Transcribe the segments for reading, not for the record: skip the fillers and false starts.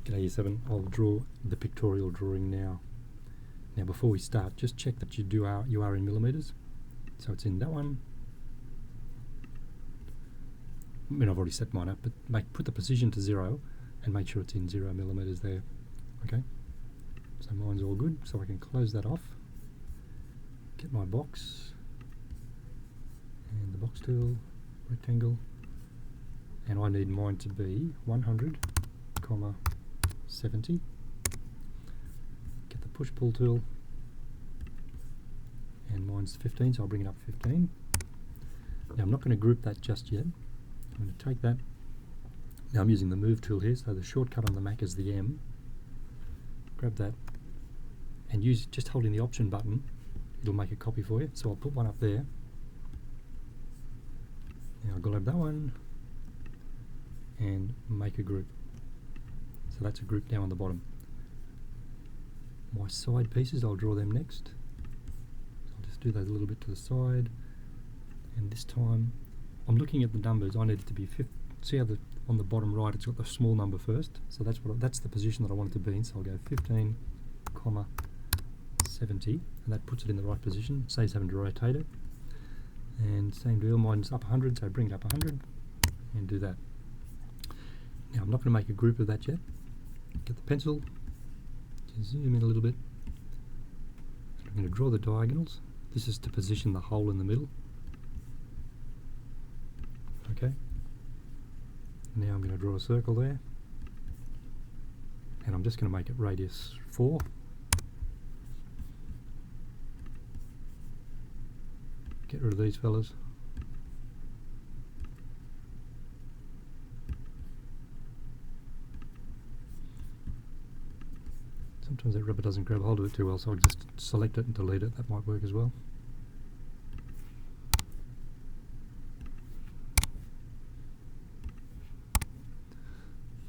G'day Year 7, I'll draw the pictorial drawing now. Now before we start, just check that you are in millimetres. So it's in that one. I mean, I've already set mine up, but put the precision to 0 and make sure it's in 0 millimetres there. Okay, so mine's all good, so I can close that off. Get my box and the box tool, rectangle, and I need mine to be 100, 70. Get the push pull tool, and mine's 15, so I'll bring it up 15. Now I'm not going to group that just yet. I'm going to take that. Now I'm using the move tool here, so the shortcut on the Mac is the M. Grab that and use just holding the option button, it'll make a copy for you. So I'll put one up there. Now I'll grab that one and make a group. So that's a group now on the bottom. My side pieces, I'll draw them next. So I'll just do those a little bit to the side, and this time I'm looking at the numbers. I need it to be 50. See how on the bottom right it's got the small number first, so that's the position that I want it to be in. So I'll go 15, 70, and that puts it in the right position. Saves having to rotate it. And same deal, mine's up 100, so bring it up 100 and do that. Now I'm not going to make a group of that yet. Get the pencil, just zoom in a little bit. I'm going to draw the diagonals. This is to position the hole in the middle. Okay. Now I'm going to draw a circle there, and I'm just going to make it radius 4. Get rid of these fellas. Sometimes that rubber doesn't grab hold of it too well, so I'll just select it and delete it. That might work as well.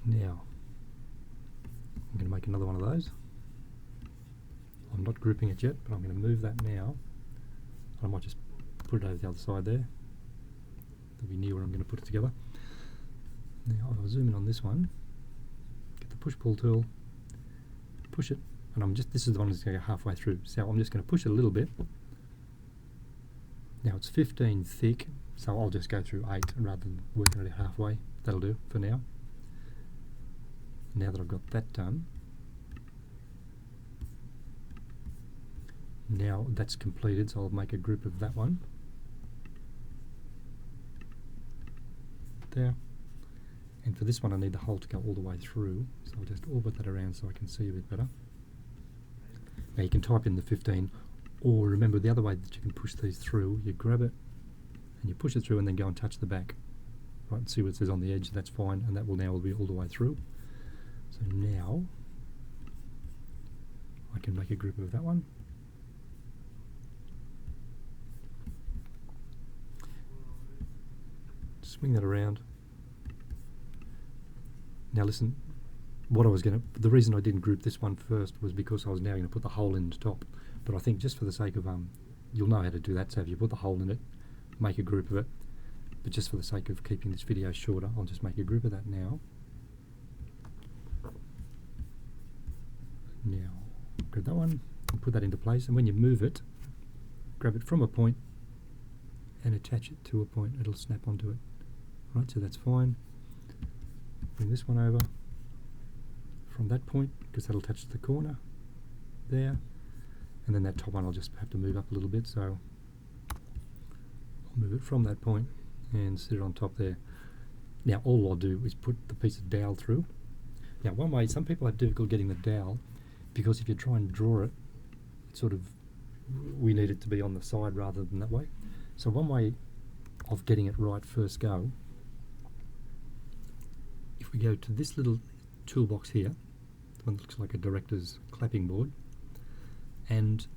Now, I'm going to make another one of those. I'm not grouping it yet, but I'm going to move that now. I might just put it over the other side there. That'll be near where I'm going to put it together. Now I'll zoom in on this one, get the push pull tool, push it, and this is the one that's going to go halfway through. So I'm just going to push it a little bit. Now it's 15 thick, so I'll just go through 8 rather than working it halfway. That'll do for now. Now that I've got that done, now that's completed, so I'll make a group of that one there, and for this one I need the hole to go all the way through, so I'll just orbit that around so I can see a bit better. Now you can type in the 15, or remember the other way that you can push these through, you grab it and you push it through and then go and touch the back, right, and see what it says on the edge. That's fine, and that will now be all the way through. So now I can make a group of that one. Swing that around. Now listen, the reason I didn't group this one first was because I was now going to put the hole in the top. But I think just for the sake of, you'll know how to do that, so if you put the hole in it, make a group of it. But just for the sake of keeping this video shorter, I'll just make a group of that now. Now, grab that one and put that into place, and when you move it, grab it from a point and attach it to a point. It'll snap onto it. Right, so that's fine. Bring this one over from that point, because that'll touch the corner there, and then that top one I'll just have to move up a little bit, so I'll move it from that point and sit it on top there. Now all I'll do is put the piece of dowel through. Now one way, some people have difficulty getting the dowel, because if you try and draw it, we need it to be on the side rather than that way. So one way of getting it right first go, if we go to this little toolbox here, the one that looks like a director's clapping board, and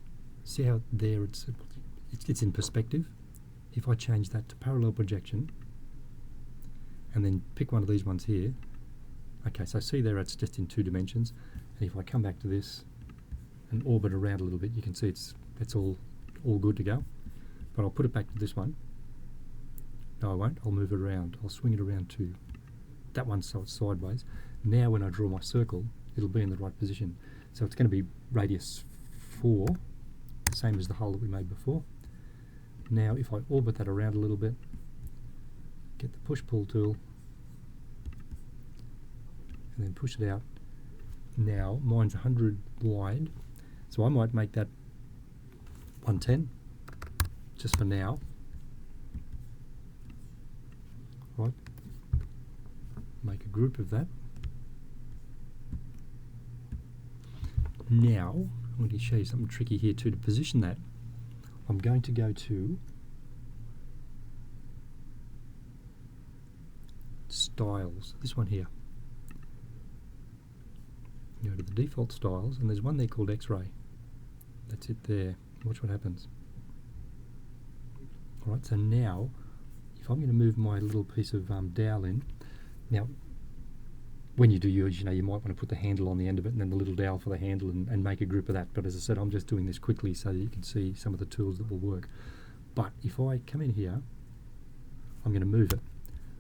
see how there it's in perspective. If I change that to parallel projection and then pick one of these ones here, okay, so see there it's just in 2 dimensions, and if I come back to this and orbit around a little bit, you can see it's all good to go. But I'll put it back to this one. No, I won't. I'll move it around. I'll swing it around to that one so it's sideways. Now when I draw my circle, it'll be in the right position. So it's going to be radius 4, same as the hole that we made before. Now if I orbit that around a little bit, get the push-pull tool, and then push it out. Now mine's 100 wide, so I might make that 110 just for now. Right, make a group of that. Now I'm going to show you something tricky here too. To position that, I'm going to go to Styles, this one here. Go to the default styles, and there's one there called X-ray. That's it there. Watch what happens. Alright, so now if I'm going to move my little piece of dowel in, now when you do yours, you know, you might want to put the handle on the end of it and then the little dowel for the handle and make a group of that. But as I said, I'm just doing this quickly so that you can see some of the tools that will work. But if I come in here, I'm going to move it.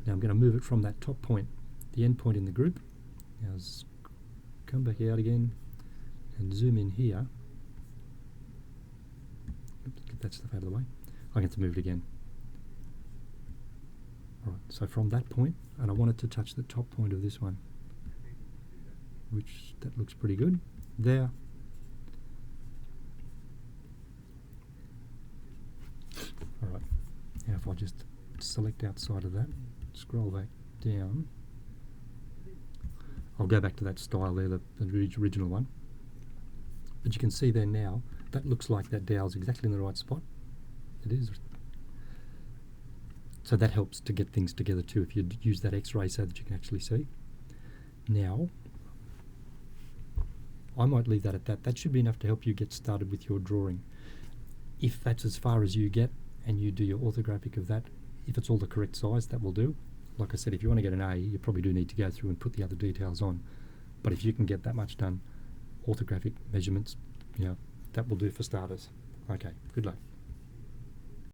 Now I'm going to move it from that top point, the end point in the group. Now come back out again and zoom in here. Oops, get that stuff out of the way. I get to move it again. Alright, so from that point, and I want it to touch the top point of this one, which that looks pretty good. There. Alright, now if I just select outside of that, scroll back down, I'll go back to that style there, the original one. But you can see there now, that looks like that dowel's exactly in the right spot. It is. So that helps to get things together too, if you use that X-ray so that you can actually see. Now, I might leave that at that. That should be enough to help you get started with your drawing. If that's as far as you get and you do your orthographic of that, if it's all the correct size, that will do. Like I said, if you want to get an A, you probably do need to go through and put the other details on. But if you can get that much done, orthographic measurements, you know, that will do for starters. Okay, good luck.